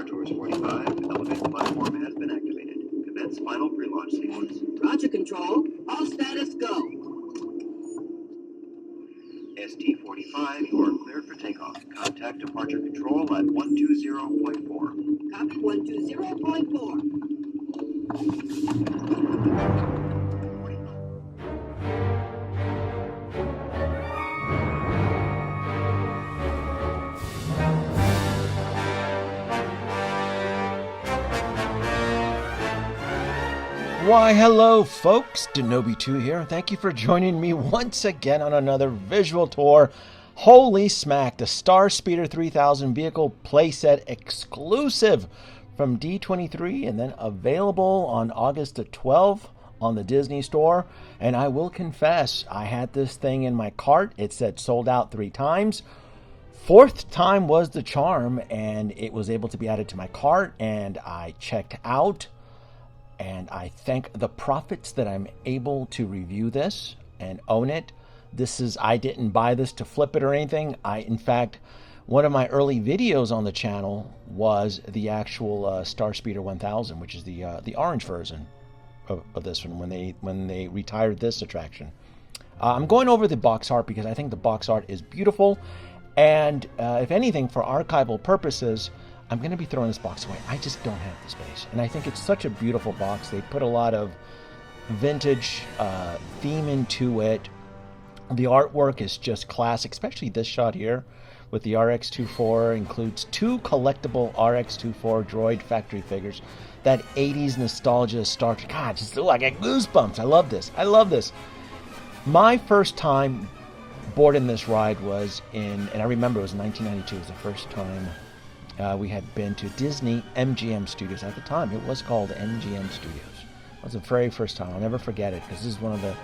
Star Tours 45, elevator platform has been activated. Commence final pre-launch sequence. Roger, Control. All status go. ST-45, you are cleared for takeoff. Contact departure control at 120.4. Copy 120.4. Why, hello folks, Denobi2 here. Thank you for joining me once again on another visual tour. Holy smack, the Starspeeder 3000 vehicle playset exclusive from D23 and then available on August the 12th on the Disney store. And I will confess, I had this thing in my cart. It said sold out 3 times. 4th time was the charm, and it was able to be added to my cart, and I checked out. And I thank the profits that I'm able to review this and own it. I didn't buy this to flip it or anything. In fact, one of my early videos on the channel was the actual Starspeeder 1000, which is the orange version of this one when they retired this attraction. I'm going over the box art because I think the box art is beautiful. And if anything, for archival purposes, I'm going to be throwing this box away. I just don't have the space. And I think it's such a beautiful box. They put a lot of vintage theme into it. The artwork is just classic, especially this shot here with the RX-24. Includes 2 collectible RX-24 Droid factory figures. That 80s nostalgia Star Trek. God, I get goosebumps. I love this. I love this. My first time boarding this ride was and I remember it was 1992. It was the first time we had been to Disney MGM Studios. At the time, it was called MGM Studios. It was the very first time. I'll never forget it because this is one of the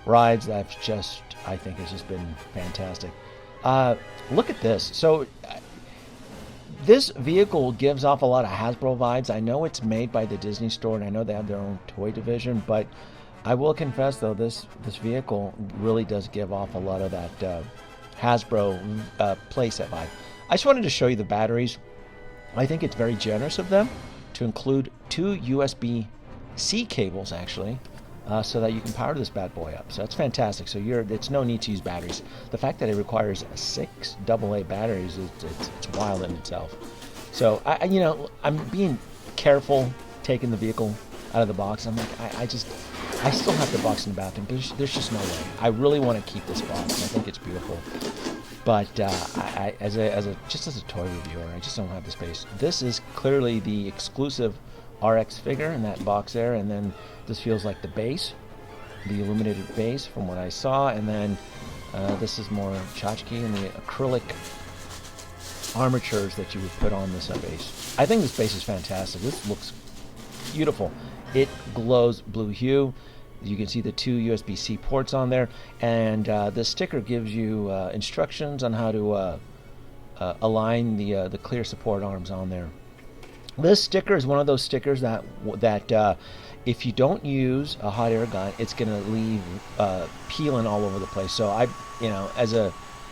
rides that I think has just been fantastic. Look at this. So this vehicle gives off a lot of Hasbro vibes. I know it's made by the Disney store, and I know they have their own toy division, but I will confess, though, this vehicle really does give off a lot of that Hasbro playset vibe. I just wanted to show you the batteries. I think it's very generous of them to include 2 USB-C cables, actually, so that you can power this bad boy up. So that's fantastic. So it's no need to use batteries. The fact that it requires 6 AA batteries, it's wild in itself. So I'm being careful taking the vehicle out of the box. I'm like, I still have the box in the bathroom, but there's just no way. I really want to keep this box. I think it's beautiful. But as a toy reviewer, I just don't have the space. This is clearly the exclusive RX figure in that box there, and then this feels like the base, the illuminated base from what I saw, and then this is more tchotchke and the acrylic armatures that you would put on this base. I think this base is fantastic. This looks beautiful. It glows blue hue. You can see the 2 USB-C ports on there, and the sticker gives you instructions on how to align the clear support arms on there. This sticker is one of those stickers that if you don't use a hot air gun, it's going to leave peeling all over the place. So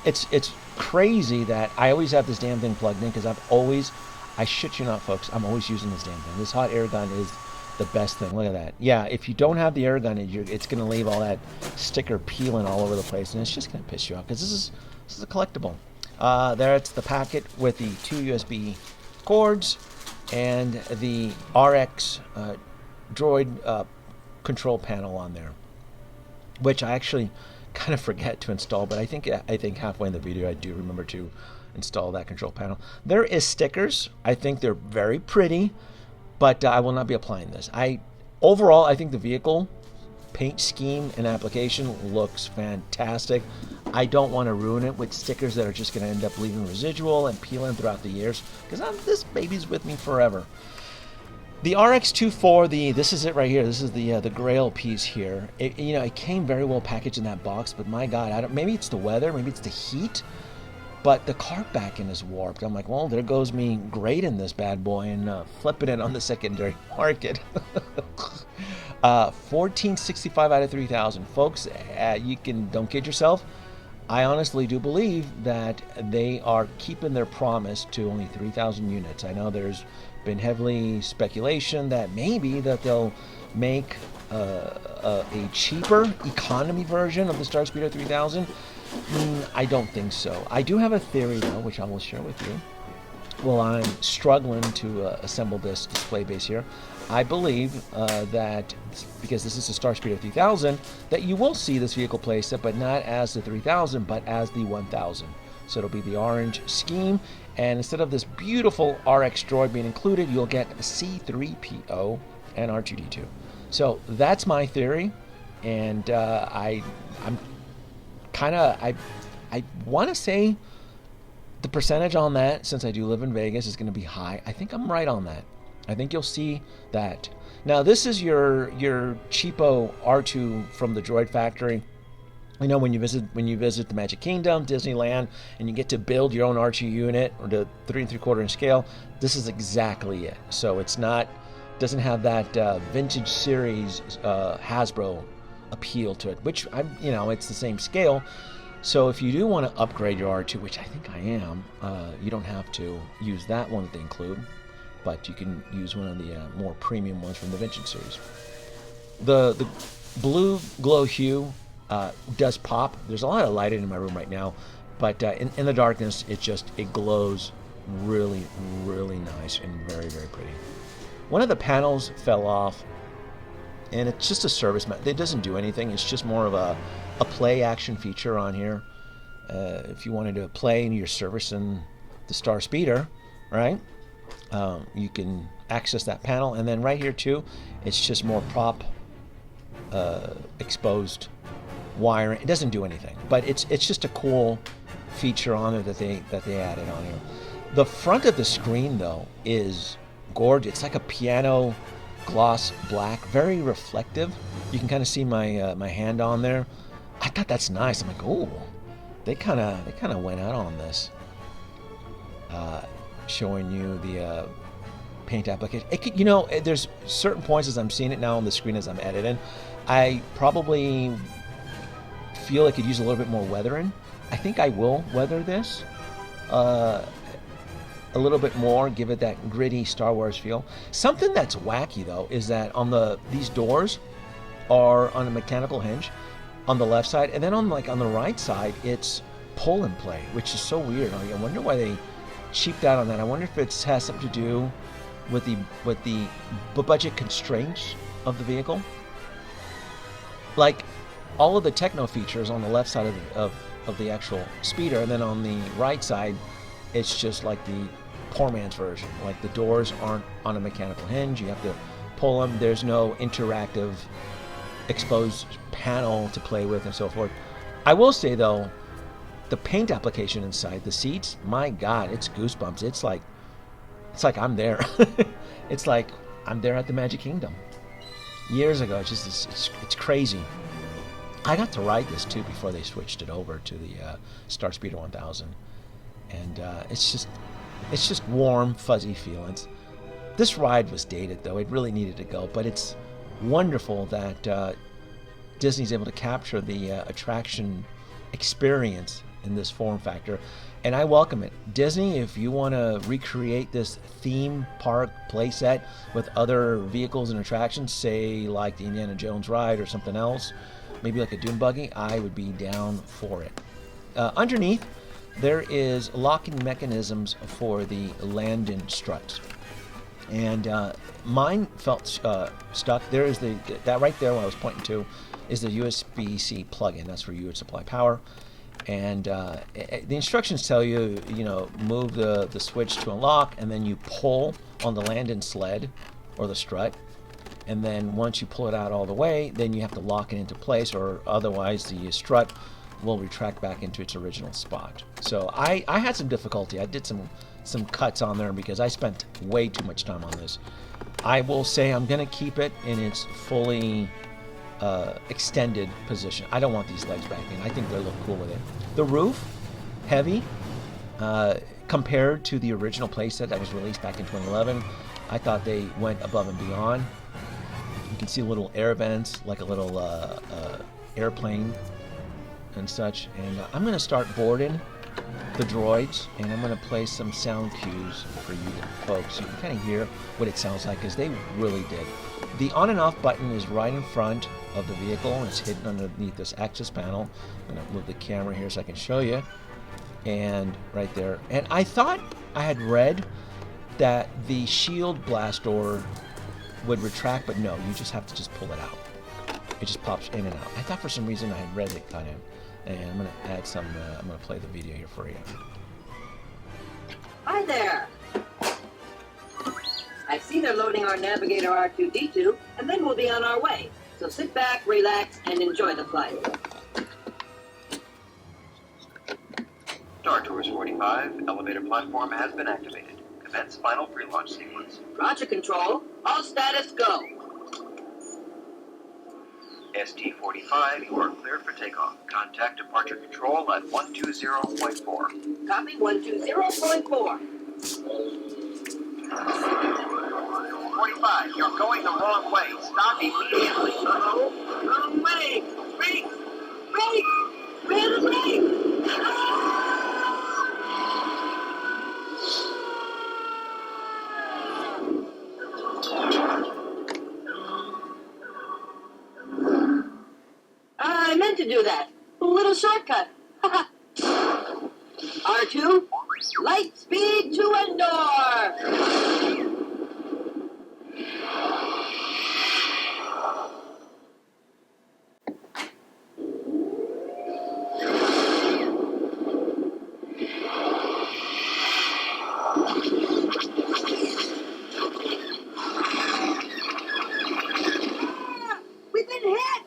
it's crazy that I always have this damn thing plugged in because I shit you not, folks, I'm always using this damn thing. This hot air gun is the best thing. Look at that. Yeah, if you don't have the air gun, it's going to leave all that sticker peeling all over the place, and it's just going to piss you off because this is a collectible. There's the packet with the 2 USB cords and the RX Droid control panel on there, which I actually kind of forget to install, but I think halfway in the video I do remember to install that control panel. There is stickers. I think they're very pretty. But I will not be applying this. Overall, I think the vehicle paint scheme and application looks fantastic. I don't want to ruin it with stickers that are just going to end up leaving residual and peeling throughout the years because this baby's with me forever. The RX-24, this is it right here. This is the Grail piece here. It came very well packaged in that box, but my God, maybe it's the weather, maybe it's the heat. But the cart backing is warped. I'm like, well, there goes me grading this bad boy and flipping it on the secondary market. 1465 out of 3,000. Folks, don't kid yourself. I honestly do believe that they are keeping their promise to only 3,000 units. I know there's been heavily speculation that maybe that they'll make a cheaper economy version of the Starspeeder 3000. I don't think so. I do have a theory though, which I will share with you. Well, I'm struggling to assemble this display base here. I believe that because this is a Starspeeder 3000, that you will see this vehicle playset, but not as the 3000, but as the 1000. So it'll be the orange scheme, and instead of this beautiful RX Droid being included, you'll get a C3PO and R2D2. So that's my theory, and I want to say the percentage on that, since I do live in Vegas, is going to be high. I think I'm right on that. I think you'll see that. Now, this is your cheapo R2 from the Droid factory. You know, when you visit the Magic Kingdom, Disneyland, and you get to build your own R2 unit or the 3 3/4 inch scale, this is exactly it. So it's not, doesn't have that vintage series Hasbro appeal to it, which it's the same scale. So if you do want to upgrade your R2, which I think I am, you don't have to use that one that they include, but you can use one of the more premium ones from the vintage series. The blue glow hue does pop. There's a lot of light in my room right now, but in the darkness, it glows really, really nice and very, very pretty. One of the panels fell off, and it's just a service. It doesn't do anything. It's just more of a play action feature on here. If you wanted to play and you're servicing the Starspeeder, right? You can access that panel, and then right here too, it's just more prop exposed wiring. It doesn't do anything, but it's just a cool feature on there that they added on here. The front of the screen though is gorgeous. It's like a piano gloss black, very reflective. You can kind of see my hand on there. I thought that's nice. I'm like, oh, they kind of went out on this. Showing you the paint application. There's certain points as I'm seeing it now on the screen as I'm editing. I probably feel it could use a little bit more weathering. I think I will weather this a little bit more, give it that gritty Star Wars feel. Something that's wacky though is that these doors are on a mechanical hinge on the left side, and then on the right side it's pull and play, which is so weird. I wonder why they cheaped out on that. I wonder if it has something to do with the budget constraints of the vehicle. Like all of the techno features on the left side of the actual speeder, and then on the right side it's just like the poor man's version. Like the doors aren't on a mechanical hinge, you have to pull them. There's no interactive exposed panel to play with and so forth. I will say though, the paint application inside the seats, my God, it's goosebumps. It's like I'm there. It's like I'm there at the Magic Kingdom years ago. It's crazy. I got to ride this too before they switched it over to the Starspeeder 1000, and it's just warm, fuzzy feelings. This ride was dated though; it really needed to go. But it's wonderful that Disney's able to capture the attraction experience in this form factor, and I welcome it. Disney, if you want to recreate this theme park playset with other vehicles and attractions, say like the Indiana Jones ride or something else, maybe like a dune buggy, I would be down for it. Underneath, there is locking mechanisms for the landing struts, and mine felt stuck. There is that right there, what I was pointing to, is the USB-C plug-in. That's where you would supply power. And the instructions tell you, move the switch to unlock, and then you pull on the landing sled or the strut, and then once you pull it out all the way, then you have to lock it into place, or otherwise the strut will retract back into its original spot. So I had some difficulty. I did some cuts on there because I spent way too much time on this. I will say I'm going to keep it in its fully extended position. I don't want these legs back in. I think they look cool with it. The roof, heavy, compared to the original playset that was released back in 2011. I thought they went above and beyond. You can see little air vents, like a little airplane and such. And I'm going to start boarding the droids, and I'm going to play some sound cues for you folks. You can kind of hear what it sounds like, because they really did. The on and off button is right in front of the vehicle, and it's hidden underneath this access panel. I'm going to move the camera here so I can show you. And right there. And I thought I had read that the shield blast door would retract, but no, you just have to just pull it out. It just pops in and out. I thought for some reason I had read it kind of. And I'm going to add some, I'm going to play the video here for you. Hi there. I see they're loading our Navigator R2-D2, and then we'll be on our way. So sit back, relax, and enjoy the flight. Star Tours 45, elevator platform has been activated. Commence final pre-launch sequence. Roger, Control. All status, go. ST-45, you are cleared for takeoff. Contact departure control at 120.4. Copy 120.4. 45, you're going the wrong way. Stop immediately. Uh-oh. Wrong way. Brake. Brake. Where the brake? I meant to do that. A little shortcut. R2, light speed to Endor. We've been hit!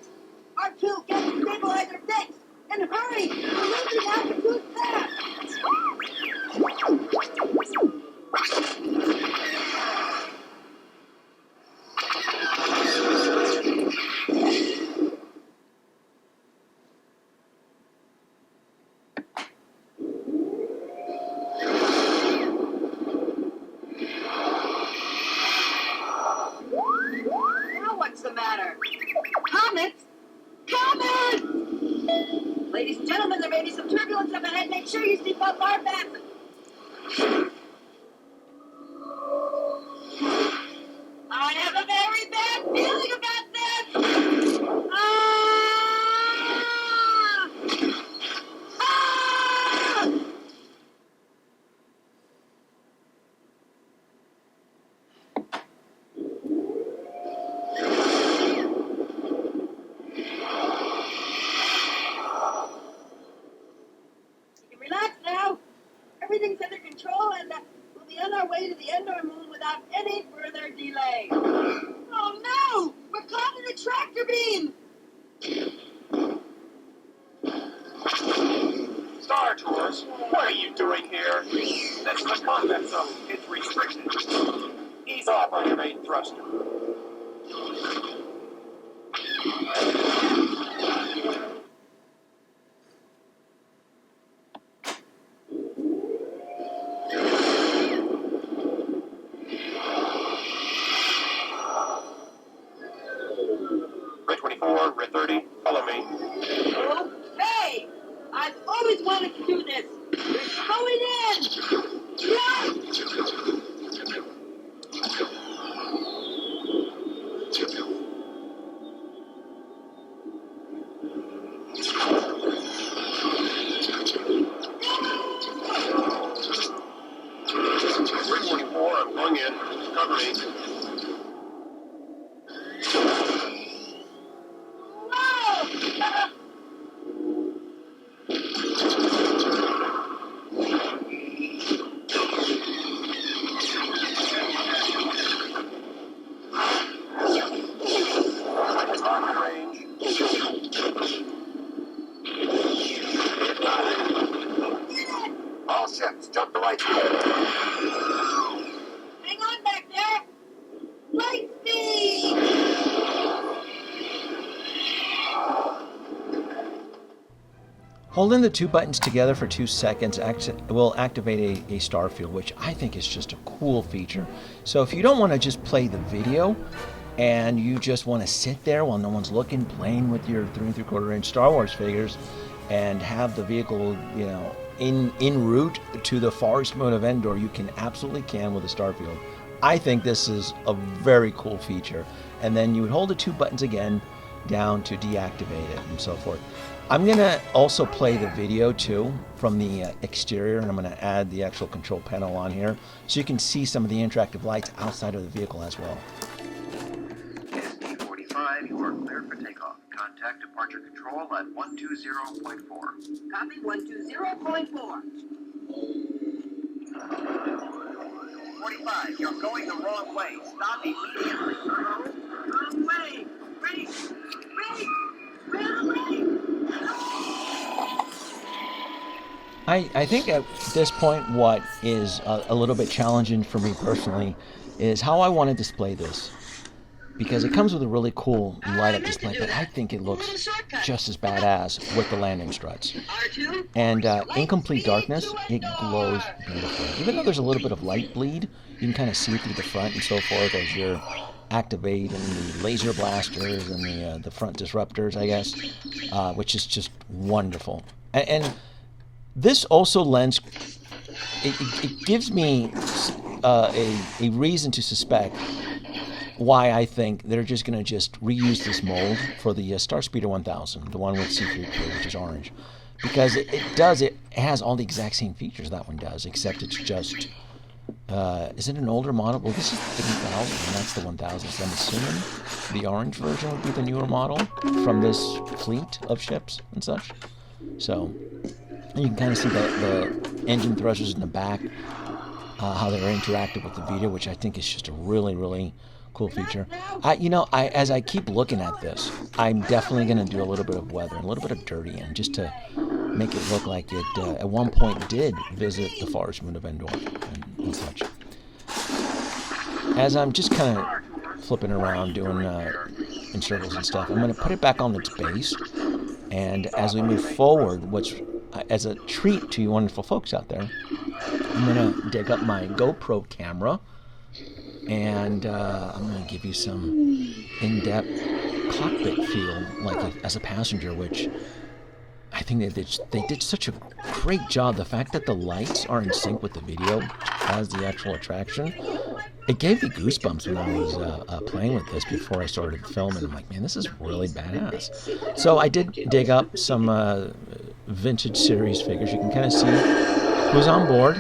R2, get the stabilizer fixed! And hurry! We're losing altitude fast! Now what's the matter? Comets? Comets! Ladies and gentlemen, there may be some turbulence up ahead. Make sure you seatbelt are fastened. I have a very bad feeling about this! Ah! Ah! You can relax now. Everything's under control, and we'll be on our way to the Endor moon without any further delay. Oh no! We're caught in a tractor beam! Star Tours, what are you doing here? That's the combat zone. It's restricted. Ease off on your main thruster. Red 24, Red 30, follow me. Okay! I've always wanted to do this! We're going in! Yeah! Red 24, I'm going in. Cover me. Whoa! Target range. All ships, jump the light. Hang on back there! Light speed! Holding the two buttons together for 2 seconds will activate a Starfield, which I think is just a cool feature. So if you don't want to just play the video and you just want to sit there while no one's looking, playing with your 3 3/4 inch Star Wars figures, and have the vehicle, you know, en route to the farthest moon of Endor, you absolutely can with a Starfield. I think this is a very cool feature. And then you would hold the 2 buttons again down to deactivate it and so forth. I'm going to also play the video too from the exterior, and I'm going to add the actual control panel on here so you can see some of the interactive lights outside of the vehicle as well. SD45, you are cleared for takeoff. Contact departure control at 120.4. Copy 120.4. 45, you're going the wrong way. Stop immediately. Wrong way. Brake. Brake. Brake. I think at this point what is a little bit challenging for me personally is how I want to display this. Because it comes with a really cool light-up display, but I think it looks just as badass with the landing struts. And in complete darkness, it glows beautifully. Even though there's a little bit of light bleed, you can kind of see through the front and so forth as you're activating the laser blasters and the front disruptors, I guess, which is just wonderful. And this also lends, it gives me a reason to suspect why I think they're just going to reuse this mold for the Starspeeder 1000, the one with C3PO, which is orange. Because it has all the exact same features that one does, except it's just, is it an older model? Well, this is the 3000, and that's the 1000, so I'm assuming the orange version would be the newer model from this fleet of ships and such. So, you can kind of see the engine thrusters in the back, how they're interactive with the video, which I think is just a really, really cool feature. As I keep looking at this, I'm definitely going to do a little bit of weather and a little bit of dirtying just to make it look like it at one point did visit the farthest moon of Endor and such. As I'm just kind of flipping around doing in circles and stuff, I'm going to put it back on its base, and as we move forward, as a treat to you wonderful folks out there, I'm going to dig up my GoPro camera, and I'm going to give you some in-depth cockpit feel, like as a passenger, which I think they did such a great job. The fact that the lights are in sync with the video as the actual attraction, it gave me goosebumps when I was playing with this before I started filming. I'm like, man, this is really badass. So I did dig up some vintage series figures. You can kind of see who's on board,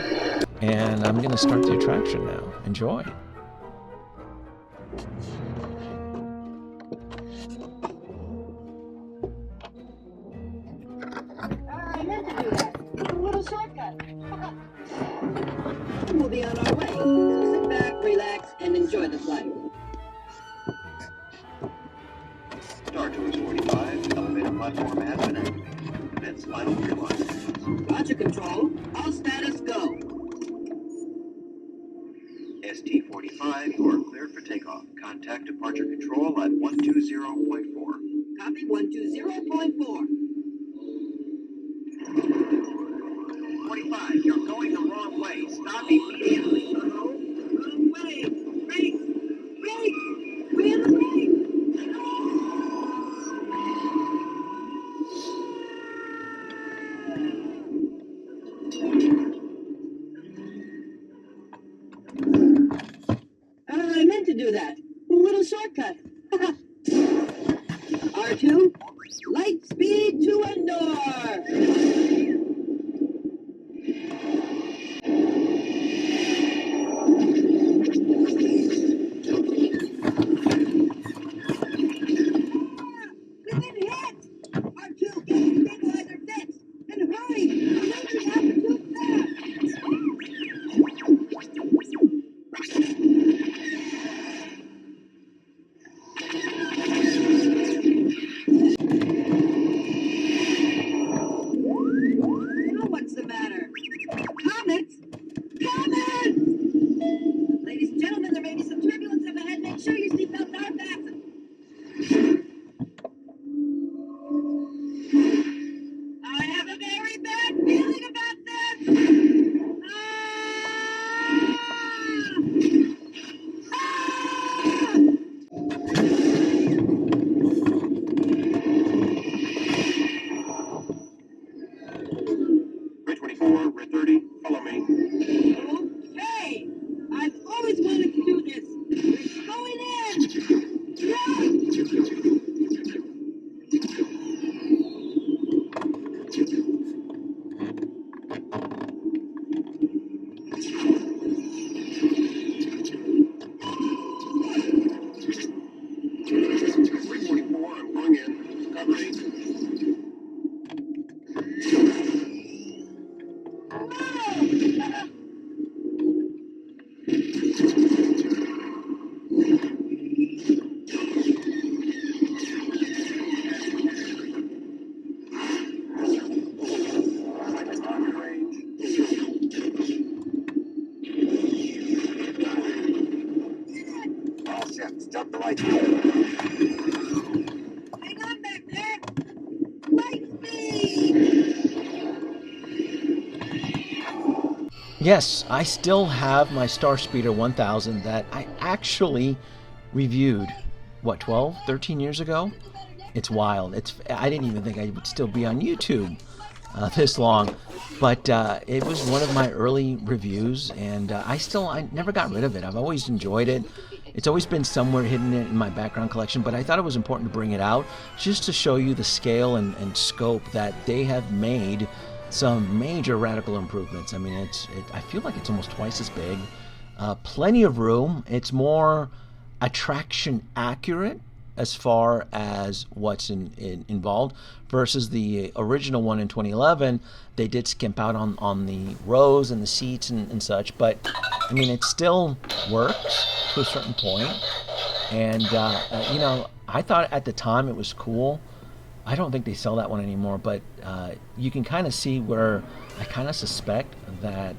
and I'm going to start the attraction now. Enjoy. I meant to do that. A little shortcut. We'll be on our way. So sit back, relax, and enjoy the flight. Star Tours 45, elevator platform has been activated. Commence final realignment. Roger, control. All status go. ST-45, you are cleared for takeoff. Contact departure control at 120.4. Copy 120.4. 45, you're going the wrong way. Stop immediately. Wrong way. Brake. Brake. We're the brake. I meant to do that. A little shortcut. R2, light speed to Endor. We've been hit. R2, get the stabilizer fixed. And hurry. The laser's happened too fast. lights. Hang on back there. Light speed. Yes, I still have my Starspeeder 1000 that I actually reviewed, what, 12, 13 years ago? It's wild. I didn't even think I would still be on YouTube this long, but it was one of my early reviews, and I never got rid of it. I've always enjoyed it. It's always been somewhere hidden in my background collection, but I thought it was important to bring it out just to show you the scale and scope that they have made some major radical improvements. I mean, I feel like it's almost twice as big. Plenty of room. It's more attraction accurate as far as what's involved versus the original one in 2011. They did skimp out on the rows and the seats and such, but I mean, it still works to a certain point. And you know, I thought at the time it was cool. I don't think they sell that one anymore, but you can kind of see where I kind of suspect that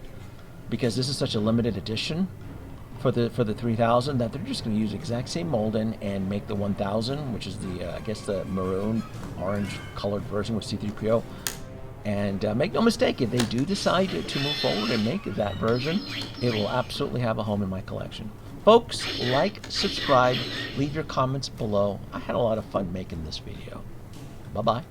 because this is such a limited edition for the 3000, that they're just going to use the exact same molding and make the 1000, which is the I guess the maroon orange colored version with C3PO. And make no mistake, if they do decide to move forward and make that version, it will absolutely have a home in my collection. Folks, like, subscribe, leave your comments below. I had a lot of fun making this video. Bye-bye.